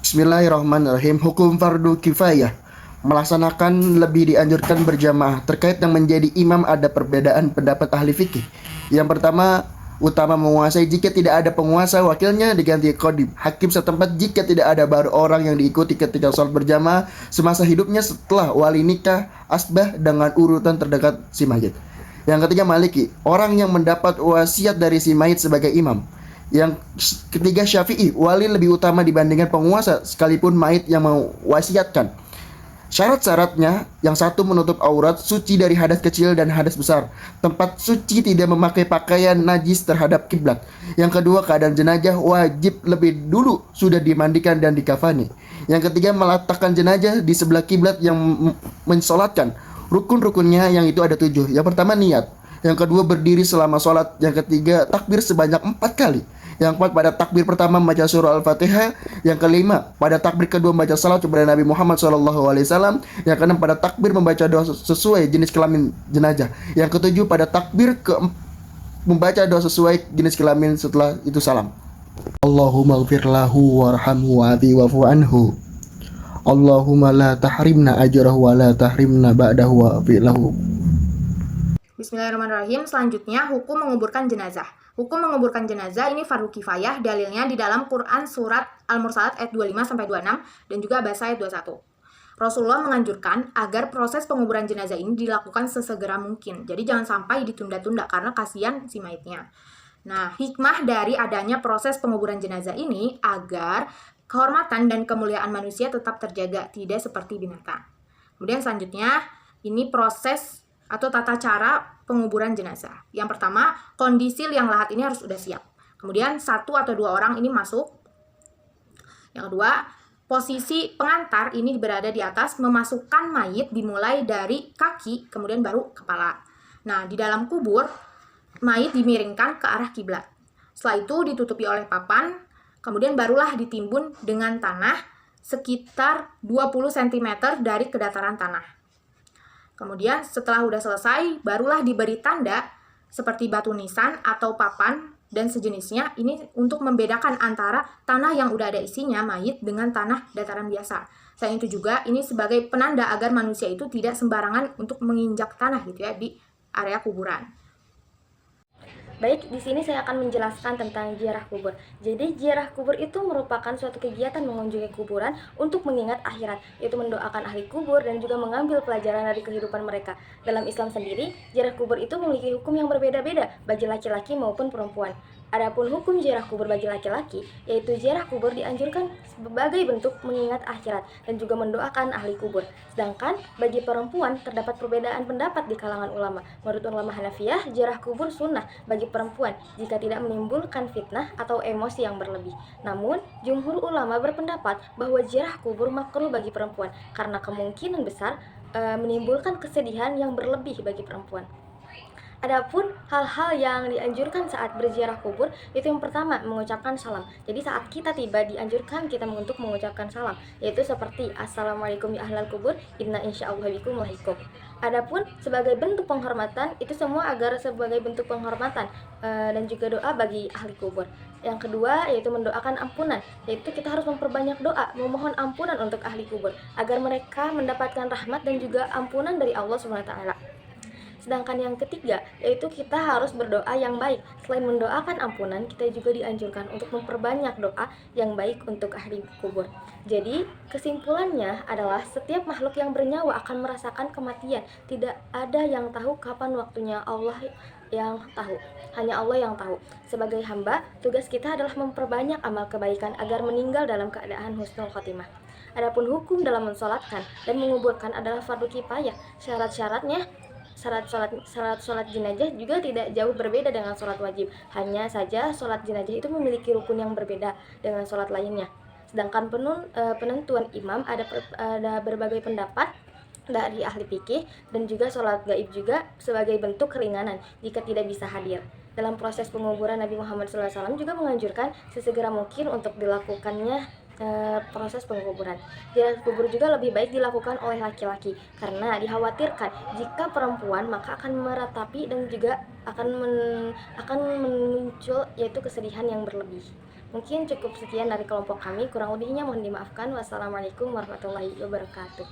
Bismillahirrahmanirrahim. Hukum fardu kifayah. Melaksanakan lebih dianjurkan berjamaah. Terkait yang menjadi imam ada perbedaan pendapat ahli fikih. Yang pertama, utama menguasai. Jika tidak ada penguasa, wakilnya diganti qadim. Hakim setempat jika tidak ada baru orang yang diikuti ketika sholat berjamaah semasa hidupnya setelah wali nikah asbah dengan urutan terdekat si mayit. Yang ketiga, maliki. Orang yang mendapat wasiat dari si mayit sebagai imam. Yang ketiga, Syafi'i, wali lebih utama dibandingkan penguasa sekalipun mayit yang mewasiatkan. Syarat-syaratnya, yang satu menutup aurat, suci dari hadas kecil dan hadas besar. Tempat suci, tidak memakai pakaian najis terhadap kiblat. Yang kedua, keadaan jenazah wajib lebih dulu sudah dimandikan dan dikafani. Yang ketiga, meletakkan jenazah di sebelah kiblat yang mensolatkan. Rukun-rukunnya yang itu ada 7. Yang pertama, niat. Yang kedua, berdiri selama sholat. Yang ketiga, takbir sebanyak 4 kali. Yang keempat, pada takbir pertama membaca surah Al-Fatihah. Yang kelima, pada takbir kedua membaca salat kepada Nabi Muhammad SAW. Yang keenam, pada takbir membaca doa sesuai jenis kelamin jenazah. Yang ketujuh, pada takbir membaca doa sesuai jenis kelamin, setelah itu salam. Allahumma ighfir lahu warhamhu wa'fu anhu. Allahumma la tahrimna ajrahu wa la tahrimna ba'dahu wa'fi lahu. Bismillahirrahmanirrahim. Selanjutnya, hukum menguburkan jenazah. Hukum menguburkan jenazah ini fardu kifayah, dalilnya di dalam Quran surat Al-Mursalat ayat 25-26 dan juga Basa ayat 21. Rasulullah menganjurkan agar proses penguburan jenazah ini dilakukan sesegera mungkin. Jadi jangan sampai ditunda-tunda karena kasihan si mayitnya. Nah, hikmah dari adanya proses penguburan jenazah ini agar kehormatan dan kemuliaan manusia tetap terjaga, tidak seperti binatang. Kemudian selanjutnya, ini proses atau tata cara penguburan jenazah. Yang pertama, kondisi liang lahat ini harus sudah siap. Kemudian 1 atau 2 orang ini masuk. Yang kedua, posisi pengantar ini berada di atas, memasukkan mayit dimulai dari kaki, kemudian baru kepala. Nah, di dalam kubur, mayit dimiringkan ke arah kiblat. Setelah itu ditutupi oleh papan, kemudian barulah ditimbun dengan tanah sekitar 20 cm dari kedataran tanah. Kemudian setelah udah selesai, barulah diberi tanda seperti batu nisan atau papan dan sejenisnya. Ini untuk membedakan antara tanah yang udah ada isinya mayit dengan tanah dataran biasa. Selain itu juga ini sebagai penanda agar manusia itu tidak sembarangan untuk menginjak tanah gitu ya di area kuburan. Baik, di sini saya akan menjelaskan tentang ziarah kubur. Jadi, ziarah kubur itu merupakan suatu kegiatan mengunjungi kuburan untuk mengingat akhirat, yaitu mendoakan ahli kubur dan juga mengambil pelajaran dari kehidupan mereka. Dalam Islam sendiri, ziarah kubur itu memiliki hukum yang berbeda-beda bagi laki-laki maupun perempuan. Adapun hukum ziarah kubur bagi laki-laki, yaitu ziarah kubur dianjurkan sebagai bentuk mengingat akhirat dan juga mendoakan ahli kubur. Sedangkan bagi perempuan terdapat perbedaan pendapat di kalangan ulama. Menurut ulama Hanafiyah, ziarah kubur sunnah bagi perempuan jika tidak menimbulkan fitnah atau emosi yang berlebih. Namun, jumhur ulama berpendapat bahwa ziarah kubur makruh bagi perempuan karena kemungkinan besar menimbulkan kesedihan yang berlebih bagi perempuan. Adapun hal-hal yang dianjurkan saat berziarah kubur itu yang pertama mengucapkan salam. Jadi saat kita tiba dianjurkan kita untuk mengucapkan salam, yaitu seperti Assalamualaikum ya ahlal kubur, inna insyaallah bikum lahikum. Adapun sebagai bentuk penghormatan itu semua agar sebagai bentuk penghormatan dan juga doa bagi ahli kubur. Yang kedua yaitu mendoakan ampunan, yaitu kita harus memperbanyak doa, memohon ampunan untuk ahli kubur agar mereka mendapatkan rahmat dan juga ampunan dari Allah Subhanahu wa taala. Sedangkan yang ketiga, yaitu kita harus berdoa yang baik. Selain mendoakan ampunan, kita juga dianjurkan untuk memperbanyak doa yang baik untuk ahli kubur. Jadi, kesimpulannya adalah setiap makhluk yang bernyawa akan merasakan kematian. Tidak ada yang tahu kapan waktunya, Allah yang tahu. Hanya Allah yang tahu. Sebagai hamba, tugas kita adalah memperbanyak amal kebaikan agar meninggal dalam keadaan husnul khotimah. Adapun hukum dalam mensolatkan dan menguburkan adalah fardu kifayah. Syarat-syaratnya Salat jenazah juga tidak jauh berbeda dengan sholat wajib. Hanya saja sholat jenazah itu memiliki rukun yang berbeda dengan sholat lainnya. Sedangkan penentuan imam ada berbagai pendapat dari ahli fikih dan juga sholat gaib juga sebagai bentuk keringanan jika tidak bisa hadir. Dalam proses penguburan Nabi Muhammad SAW juga menganjurkan sesegera mungkin untuk dilakukannya proses penguburan. Jenazah kubur juga lebih baik dilakukan oleh laki-laki karena dikhawatirkan jika perempuan maka akan meratapi dan juga akan muncul yaitu kesedihan yang berlebih. Mungkin cukup sekian dari kelompok kami, kurang lebihnya mohon dimaafkan. Wassalamualaikum warahmatullahi wabarakatuh.